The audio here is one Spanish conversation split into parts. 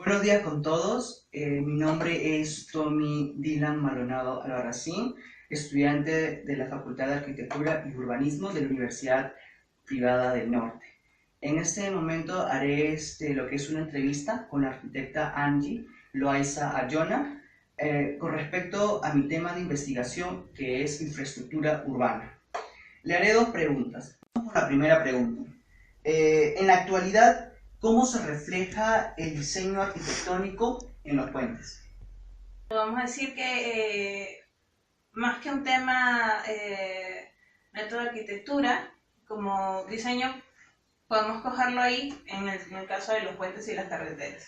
Buenos días con todos. Mi nombre es Tommy Dylan Maldonado Albarracín, estudiante de la Facultad de Arquitectura y Urbanismo de la Universidad Privada del Norte. En este momento haré lo que es una entrevista con la arquitecta Angie Loaiza Ayona con respecto a mi tema de investigación, que es infraestructura urbana. Le haré dos preguntas. Vamos con la primera pregunta. En la actualidad, ¿cómo se refleja el diseño arquitectónico en los puentes? Vamos a decir que más que un tema método de arquitectura, como diseño, podemos cogerlo ahí en el caso de los puentes y las carreteras.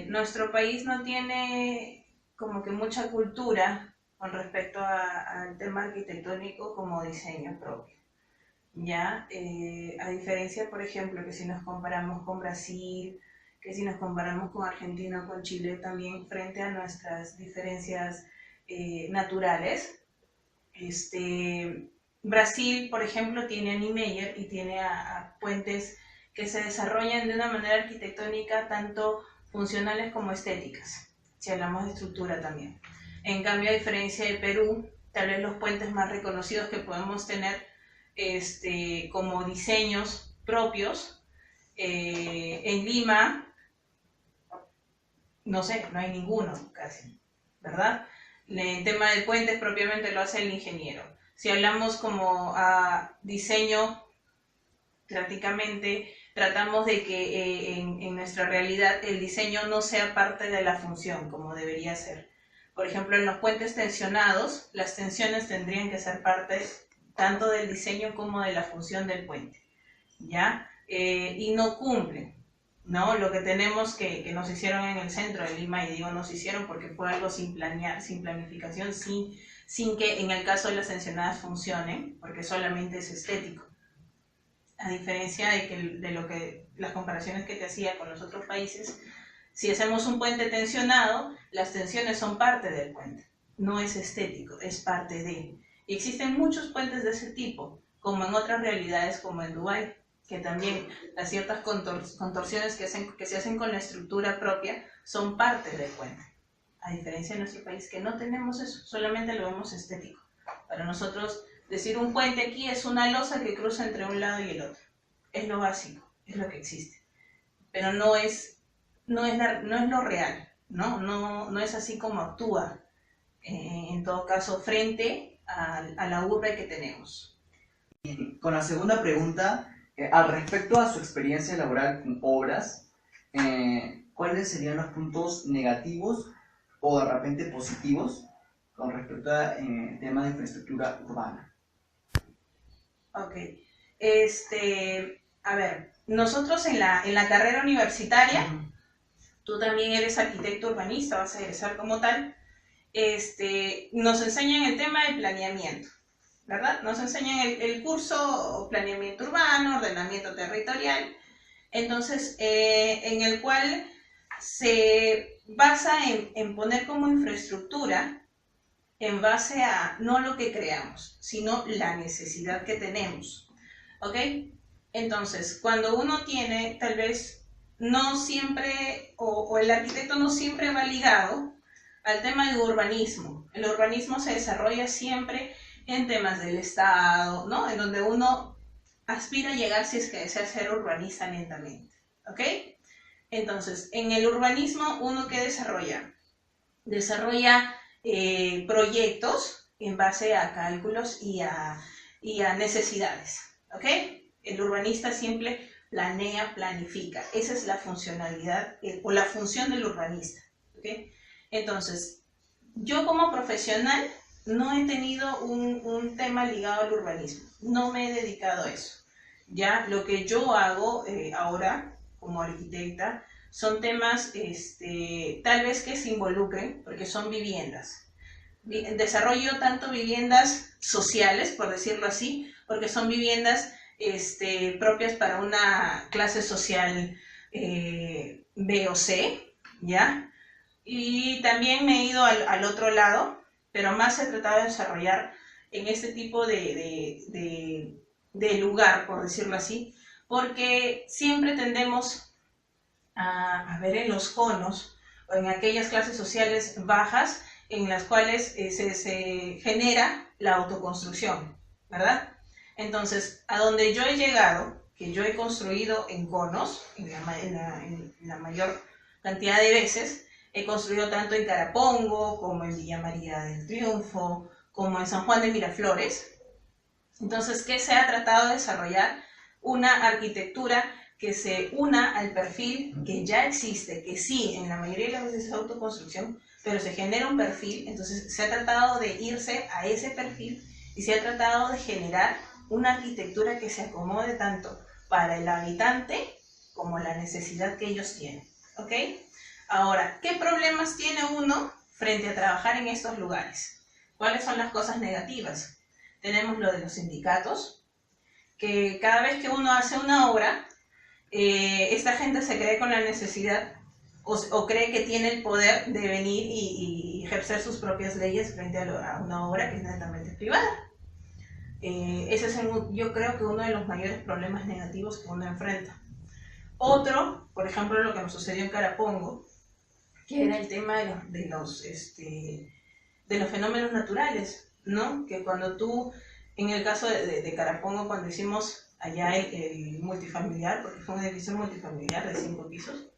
Nuestro país no tiene como que mucha cultura con respecto al tema arquitectónico como diseño propio. ¿Ya? A diferencia, por ejemplo, que si nos comparamos con Brasil, que si nos comparamos con Argentina o con Chile, también frente a nuestras diferencias naturales. Brasil, por ejemplo, tiene a Niemeyer y tiene a puentes que se desarrollan de una manera arquitectónica tanto funcionales como estéticas, si hablamos de estructura también. En cambio, a diferencia de Perú, tal vez los puentes más reconocidos que podemos tener como diseños propios, en Lima, no sé, no hay ninguno casi, ¿verdad? El tema de puentes propiamente lo hace el ingeniero. Si hablamos como a diseño, prácticamente tratamos de que en nuestra realidad el diseño no sea parte de la función como debería ser. Por ejemplo, en los puentes tensionados, las tensiones tendrían que ser parte tanto del diseño como de la función del puente, ¿ya? Y no cumplen, ¿no? Lo que tenemos que nos hicieron en el centro de Lima, y digo nos hicieron porque fue algo sin planear, sin planificación, sin que en el caso de las tensionadas funcionen, porque solamente es estético. A diferencia de lo que las comparaciones que te hacía con los otros países, si hacemos un puente tensionado, las tensiones son parte del puente, no es estético, es parte de. Y existen muchos puentes de ese tipo, como en otras realidades como en Dubái, que también las ciertas contorsiones que se hacen con la estructura propia son parte del puente. A diferencia de nuestro país, que no tenemos eso, solamente lo vemos estético. Para nosotros, decir un puente aquí es una losa que cruza entre un lado y el otro. Es lo básico, es lo que existe. Pero no es lo real, no es así como actúa, en todo caso, frente a la urbe que tenemos. Con la segunda pregunta, al respecto a su experiencia laboral con obras, ¿cuáles serían los puntos negativos o de repente positivos con respecto al tema de infraestructura urbana? Ok. A ver, nosotros en la carrera universitaria, tú también eres arquitecto urbanista, vas a egresar como tal, nos enseñan el tema de planeamiento, ¿verdad? Nos enseñan el curso planeamiento urbano, ordenamiento territorial, entonces, en el cual se basa en poner como infraestructura en base a no lo que creamos, sino la necesidad que tenemos, ¿ok? Entonces, cuando uno tiene, tal vez, no siempre, o el arquitecto no siempre va ligado al tema de urbanismo. El urbanismo se desarrolla siempre en temas del Estado, ¿no? En donde uno aspira a llegar si es que desea ser urbanista lentamente, ¿ok? Entonces, en el urbanismo, ¿uno qué desarrolla? Desarrolla proyectos en base a cálculos y a necesidades, ¿ok? El urbanista siempre planea, planifica. Esa es la funcionalidad o la función del urbanista, ¿ok? Entonces, yo como profesional no he tenido un tema ligado al urbanismo, no me he dedicado a eso. Ya lo que yo hago ahora como arquitecta son temas tal vez que se involucren, porque son viviendas. Desarrollo tanto viviendas sociales, por decirlo así, porque son viviendas propias para una clase social B o C, ¿ya? Y también me he ido al otro lado, pero más he tratado de desarrollar en este tipo de lugar, por decirlo así, porque siempre tendemos a ver en los conos o en aquellas clases sociales bajas en las cuales se genera la autoconstrucción, ¿verdad? Entonces, a donde yo he llegado, que yo he construido en conos, en la mayor cantidad de veces, he construido tanto en Carapongo, como en Villa María del Triunfo, como en San Juan de Miraflores. Entonces, ¿qué se ha tratado de desarrollar? Una arquitectura que se una al perfil que ya existe, que sí, en la mayoría de las veces es autoconstrucción, pero se genera un perfil, entonces se ha tratado de irse a ese perfil y se ha tratado de generar una arquitectura que se acomode tanto para el habitante como la necesidad que ellos tienen, ¿ok? Ahora, ¿qué problemas tiene uno frente a trabajar en estos lugares? ¿Cuáles son las cosas negativas? Tenemos lo de los sindicatos, que cada vez que uno hace una obra, esta gente se cree con la necesidad o cree que tiene el poder de venir y ejercer sus propias leyes frente a una obra que es netamente privada. Ese es yo creo que uno de los mayores problemas negativos que uno enfrenta. Otro, por ejemplo, lo que nos sucedió en Carapongo, que era el tema de los fenómenos naturales, ¿no? Que cuando tú, en el caso de Carapongo, cuando hicimos allá el multifamiliar, porque fue un edificio multifamiliar de 5 pisos,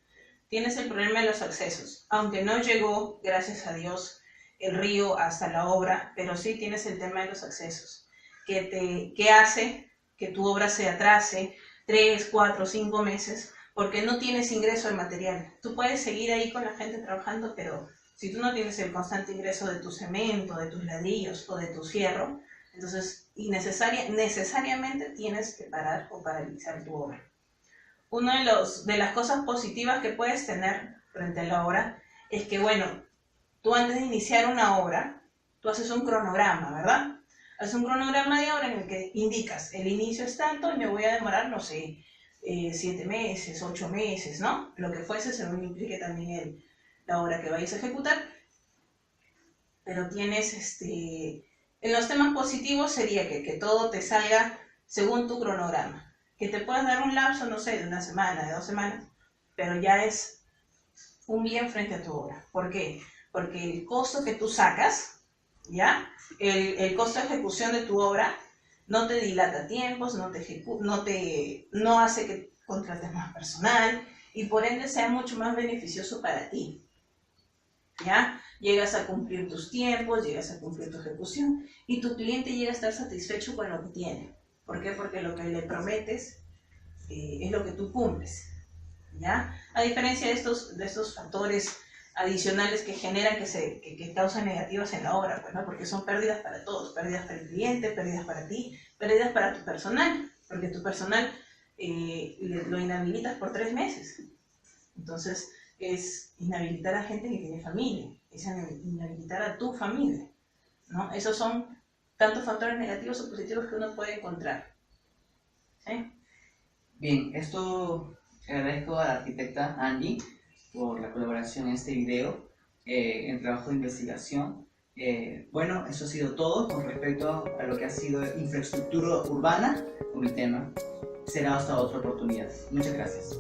tienes el problema de los accesos. Aunque no llegó, gracias a Dios, el río hasta la obra, pero sí tienes el tema de los accesos, que hace que tu obra se atrase 3, 4, 5 meses, porque no tienes ingreso de material. Tú puedes seguir ahí con la gente trabajando, pero si tú no tienes el constante ingreso de tu cemento, de tus ladrillos o de tu fierro, entonces necesariamente tienes que parar o paralizar tu obra. Una de las cosas positivas que puedes tener frente a la obra es que, bueno, tú antes de iniciar una obra, tú haces un cronograma, ¿verdad? Haces un cronograma de obra en el que indicas, el inicio es tanto y me voy a demorar, no sé, 7 meses, 8 meses, ¿no? Lo que fuese, según implique también la obra que vayas a ejecutar. Pero tienes, en los temas positivos sería que todo te salga según tu cronograma. Que te puedas dar un lapso, no sé, de 1 semana, de 2 semanas, pero ya es un bien frente a tu obra. ¿Por qué? Porque el costo que tú sacas, ¿ya? El costo de ejecución de tu obra no te dilata tiempos, no hace que contrates más personal y por ende sea mucho más beneficioso para ti, ¿ya? Llegas a cumplir tus tiempos, llegas a cumplir tu ejecución y tu cliente llega a estar satisfecho con lo que tiene. ¿Por qué? Porque lo que le prometes es lo que tú cumples, ¿ya? A diferencia de estos factores adicionales que generan, que causan negativas en la obra, pues, ¿no? Porque son pérdidas para todos, pérdidas para el cliente, pérdidas para ti, pérdidas para tu personal, porque tu personal lo inhabilitas por 3 meses. Entonces, es inhabilitar a gente que tiene familia, es inhabilitar a tu familia, ¿no? Esos son tantos factores negativos o positivos que uno puede encontrar, ¿sí? Bien, esto agradezco a la arquitecta Angie por la colaboración en este video, en trabajo de investigación. Bueno, eso ha sido todo con respecto a lo que ha sido infraestructura urbana con mi tema. Será hasta otra oportunidad. Muchas gracias.